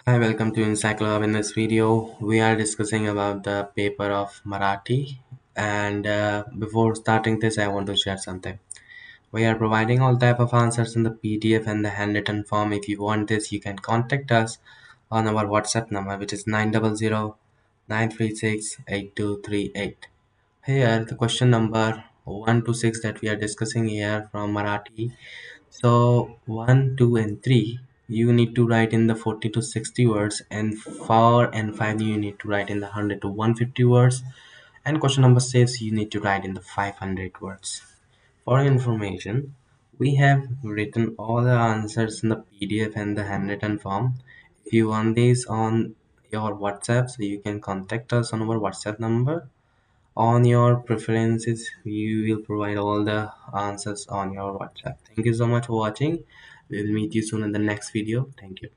Hi, welcome to Encyclopedia. In this video, we are discussing about the paper of Marathi. And before starting this, I want to share something. We are providing all type of answers in the PDF and the handwritten form. If you want this, you can contact us on our WhatsApp number, which is 900 936 8238. Here, the question number 1 to 6 that we are discussing here from Marathi. So 1, 2, and 3 you need to write in the 40 to 60 words, and 4 and 5 you need to write in the 100 to 150 words, and question number 6 you need to write in the 500 words. For your information, we have written all the answers in the PDF and the handwritten form. If you want these on your WhatsApp, so you can contact us on our WhatsApp number. On your preferences, we will provide all the answers on your WhatsApp. Thank you so much for watching. We will meet you soon in the next video. Thank you.